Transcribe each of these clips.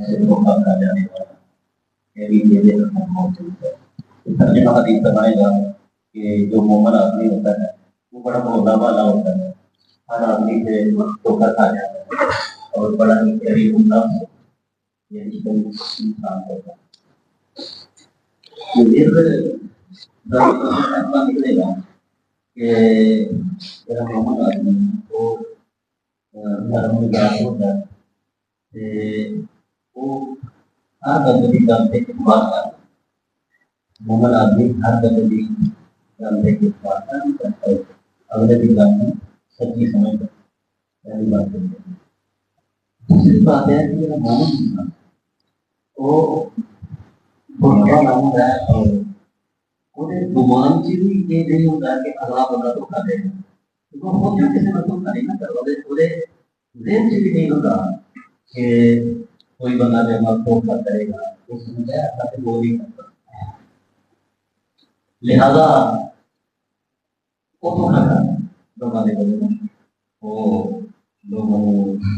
سے دھوکہ کھا جانے والا میری یہ موجود ہے۔ ترجمہ حدیث بنائے گا کہ جو مومن آدمی ہوتا ہے وہ بڑا بولا والا ہوتا ہے، ہر آدمی سے دھوکہ کھا جاتا ہے اور بڑا ہی غریب اللہ سے یہی کوئی انسان ہوتا ہے۔ ایسا نکلے گا کہ میرا مومن آدمی وہ دھرم میں جانا ہوتا ہے، وہ ہر بندے جانتے کہ بات کرتا ہے، مومن آدمی ہر بندے جانتے کہ بات کرتا ہے، اگلے بھی جانتے سچی سمجھ پہلی بات کرتے ہیں۔ دوسری بات ہے کہ میرا مومن انسان وہ بڑھوا نام ہے اور وہ گمان سے بھی یہ نہیں ہوتا ہے کہ اگلا بندہ دھوکہ دے گا، وہ خود جو کسی کو دھوکہ نہیں کرتا، پورے ذہن سے بھی نہیں ہوتا کہ کوئی بندہ جو ہمارا دھوکہ کرے گا وہ سمجھا ہے کہ وہ نہیں کرتا، لہذا وہ دھوکہ کرتا ہے دھوکہ دے گا وہ لوگوں کو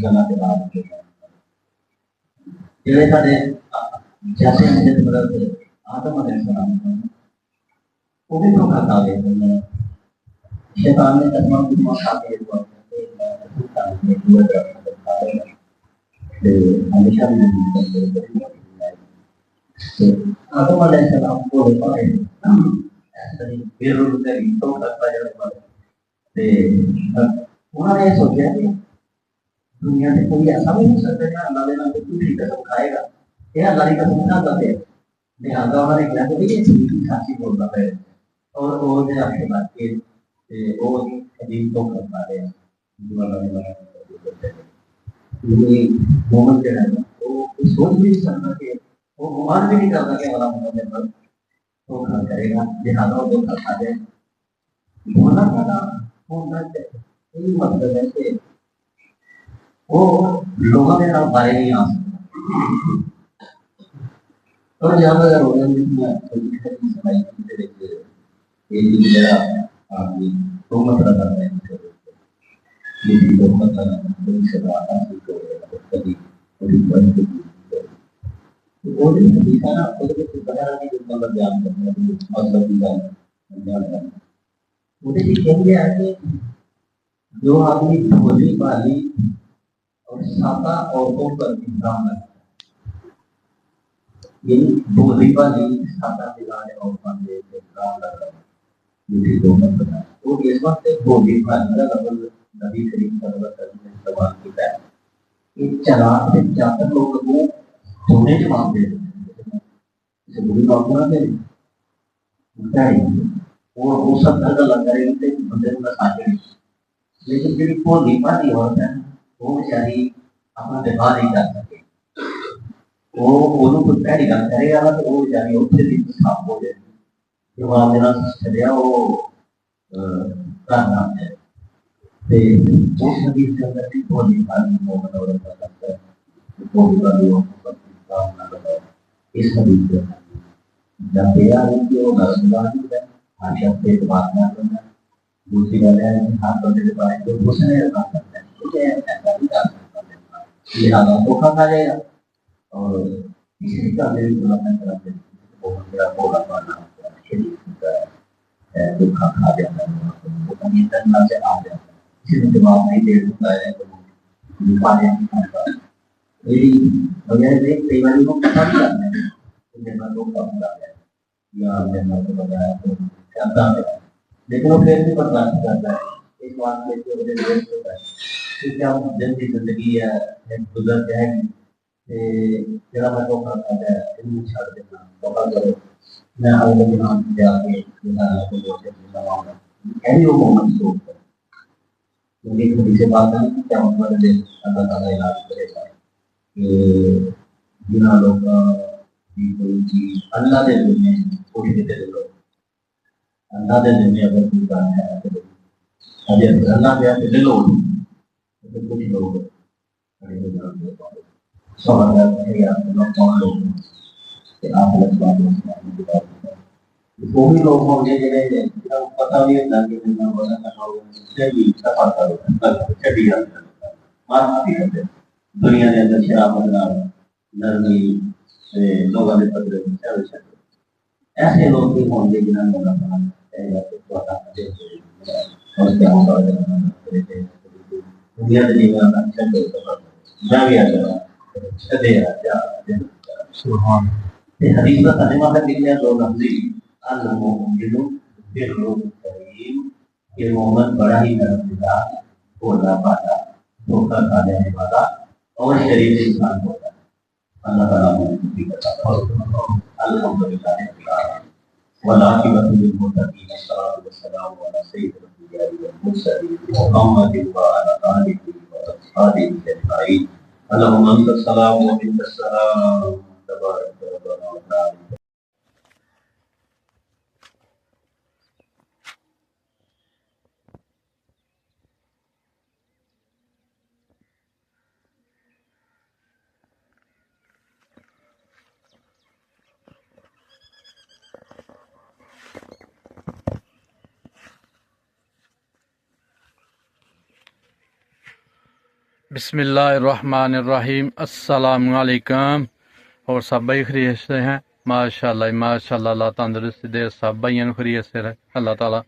جنا کے بعد جیسے سارے جیسے مجھے مدد آدم علیہ السلام وہ بھی دھوکہ کھا گئے تھے، شیطان نے تمام کی موت کھا کے ہمیشہ بھی آدم علیہ السلام کو انہوں نے سوچا کہ دنیا میں کوئی ایسا بھی ہو سکتا ہے کہ اللہ نے کوئی جھوٹی قسم کھائے گا، یہ اللہ کی قسم کھا کرتے ہیں، لہٰذا انہوں نے کیا کہ یہ جھوٹی سچی بولنا ہے اور وہ جو آپ کے بات کے وہ قدیم تو کرتا ہے جو اللہ نے بنایا مومن جو ہے نا وہ سوچ بھی نہیں سکتا کہ وہ گمان بھی نہیں کرتا کہ اللہ محمد پر دھوکہ کرے گا، لہٰذا وہ دھوکہ کھا جائے ہونا کھانا ہونا چاہیے۔ یہی مطلب ہے کہ وہ لوگوں کے نام بارے نہیں آ سکتا اور جہاں اگر جو آدمی بھولی بالی اور سادہ عورتوں پر انتظام ہے، یعنی بھولی بالی سادہ دلانے عورتوں پر انتظام لگ رہا ہے، وہ اس وقت بھولی بالی کا لفظ نبی کریم صلی اللہ علیہ وسلم نے استعمال کیا ہے کہ چلاک سے چاہتے لوگوں کو دھونے جواب دے دیتے ہیں، اسے بری بات نہ دے وہ سب کا لگ رہے ہیں بندے کو ساجے، لیکن جب وہ نیپا نہیں ہوتا ہے وہ بیچاری اپنا دفاع نہیں کر سکے، وہ کچھ پہلی گل کرے گا تو وہ بیچاری اس سے بھی صاف ہو جائے جو آپ میرا چلیا وہ کرنا ہے اس حدیث کے اندر بھی وہ نیپا نہیں مومن عورت کا لگتا ہے وہ بھی بڑی اس حدیث کے اندر جب تیرا ہے کہ وہ غلط ہے ہر شخص سے بات نہ کرنا، دوسری بات ہے کہ ہاتھ بندے کے بارے میں دوسرے رکھا کرتا ہے کیونکہ ایسا بھی کر سکتا ہے لہٰذا دھوکہ کھا جائے گا۔ اور تیسری بات ہے میرا بولا پانا دھوکہ کھا جاتا ہے وہ کہیں درنا سے آ جاتا ہے، کسی نے جواب نہیں دے سکتا ہے تو دکھانے نہیں پڑتا میری وغیرہ سے کئی بار لوگ پتا بھی کرتے ہیں کہ میرا دھوکہ ہوا ہے یا میرا کو بتایا تو کرتا ہے، لیکن وہ پھر بھی برداشت کرتا ہے اس بات کے وجہ سے ہوتا ہے کہ کیا دن کی زندگی ہے گزر جائے گی جرا میں دھوکہ کھا جائے ان چھوڑ دینا دھوکہ کرو میں اگلے دن جا کے وہ مومن سوچ ہے کیونکہ کبھی سے بات ہے کہ کیا مطلب ہے اللہ تعالیٰ علاج کرے گا کہ بنا لوگ کوئی چیز اللہ دے دنیا کوئی بھی دے دو اللہ دے دنیا اگر کوئی بات ہے اگر اللہ دے دے لو تو کچھ لوگ سوال ہے یا کون لوگ کہ آپ وہ بھی لوگ ہوں گے جنہیں پتا بھی ہوتا ہے کہ دنیا کے اندر شراب بنا نرمی لوگوں کے پدرے میں چل سکے ایسے لوگ بھی ہوں گے جنہوں نے اللہ تعالیٰ کہے گا کہ تو اللہ دے اور کیا ہوگا دنیا نہیں میں اچھا کرتا جا بھی آ جانا چلے آ جا سبحان حدیث کا ترجمہ کر لکھنے دو لفظی المؤمن بالروح الکریم کہ مومن بڑا ہی نرمدار بولا بالا دھوکہ کھا لینے والا اور شریف انسان ہوتا ہے اللہ تعالیٰ نے الحمدللہ والعاقبۃ للمتقین والصلاة والسلام علی سید الانبیاء والمرسلین محمد وعلی آلہ وأصحابہ اجمعین اللهم انت السلام ومنك السلام تبارك ربنا وتعالى. بسم اللہ الرحمن الرحیم السلام علیکم اور سب بھائی خیریت سے ہیں ماشاءاللہ اللہ تندرستی دے سب بھائیوں خیریت سے رہے اللہ تعالیٰ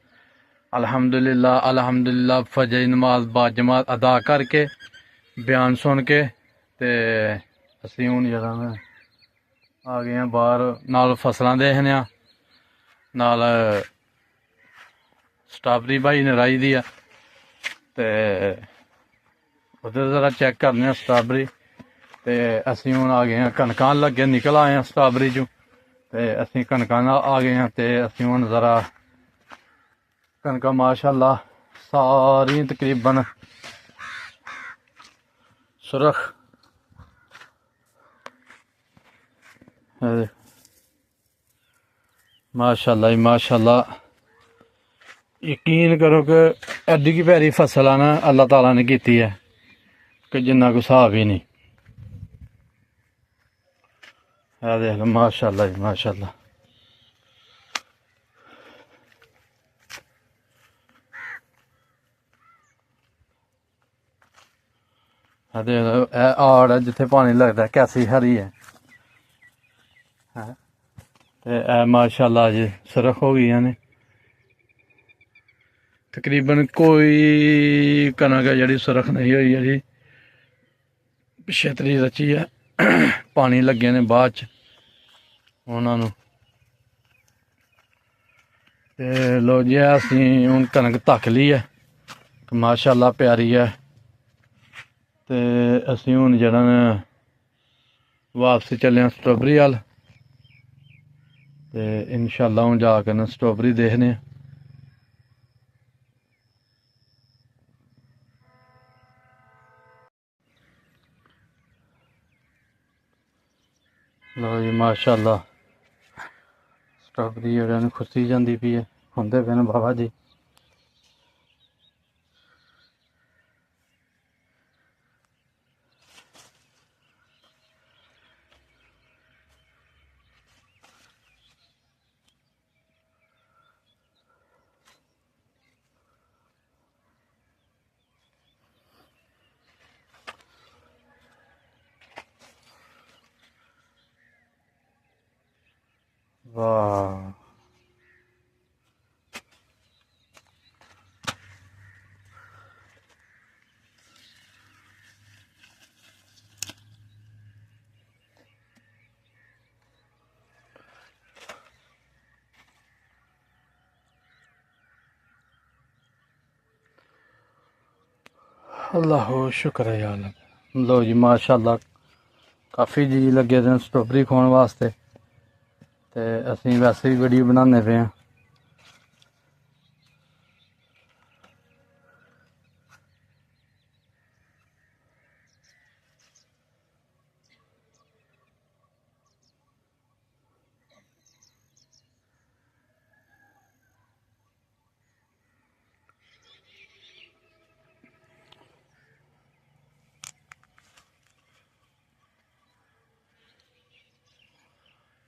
الحمدللہ فجر نماز با جماعت ادا کر کے بیان سن کے تے اسی ہوں جڑا میں آ گئے ہیں باہر نال فصلاں دیکھنے نال سٹرابری بھائی نے رائی دی تے ادھر ذرا چیک کرنے ہیں سٹرابری تے اسی ہوں آ گئے ہیں کنکاں لگے نکل آئے ہیں سٹرابری چوں تے اسی کنکاں آ گئے ہیں تے اسی ہوں ذرا کنکاں ماشاءاللہ ساری تقریباً سرخ ماشاءاللہ یقین کرو کہ ایڈی کی پیاری فصل نا اللہ تعالیٰ نے کیتی ہے کہ جنہ کو حساب ہی نہیں دیکھ لو ماشاءاللہ دیکھ لو اے آڑ ہے جتھے پانی لگتا ہے کیسی ہری ہے اے ماشاءاللہ جی سرخ ہو گئی نے تقریباً کوئی کنک ہے جڑی سرخ نہیں ہوئی ہے جی چھتری رچی ہے پانی لگے نے بعد چ انہاں نوں تے لو جی اسی ہن کنک تک لی ہے ماشاءاللہ پیاری ہے تے اسی ہن جڑا واپسی چلے ہیں سٹرابری وال تے انشاءاللہ ہن جا کے سٹرابری دیکھنے لو جی ماشاءاللہ سٹرابری جڑا خسی جاندی پئی ہے ہوندے پے نے بابا جی واہ اللہ شکر ہے یا اللہ لو جی ماشاءاللہ کافی جی لگے دے سٹرابری کھاؤن واسطے تے اسی ویسے بھی ویڈیو بنانے پے ہیں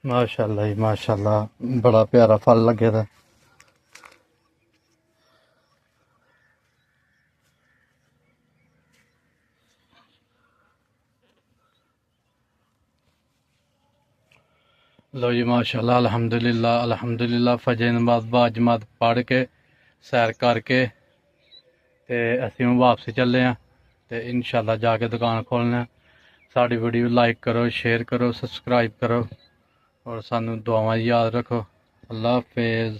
ماشاءاللہ جی ماشاءاللہ بڑا پیارا پھل لگے دا ਲੋ ਜੀ ਮਾਸ਼ਾਅੱਲਾ ਅਲਹਮਦੁਲਿਲਾ ਫਜਰ ਨਮਾਜ਼ ਬਾਅਦ ਜਮਾਤ ਪੜ੍ਹ ਕੇ ਸੈਰ ਕਰਕੇ ਤੇ ਅਸੀਂ ਹੁਣ ਵਾਪਸ ਚੱਲੇ ਹਾਂ ਤੇ ਇਨਸ਼ਾਅੱਲਾ ਜਾ ਕੇ ਦੁਕਾਨ ਖੋਲ੍ਹਣਾ। ਸਾਡੀ ਵੀਡੀਓ ਲਾਈਕ ਕਰੋ, ਸ਼ੇਅਰ ਕਰੋ, ਸਬਸਕ੍ਰਾਈਬ ਕਰੋ ਔਰ ਸਾਨੂੰ ਦੁਆਵਾਂ 'ਚ ਯਾਦ ਰੱਖੋ। ਅੱਲਾ ਹਾਫਿਜ਼।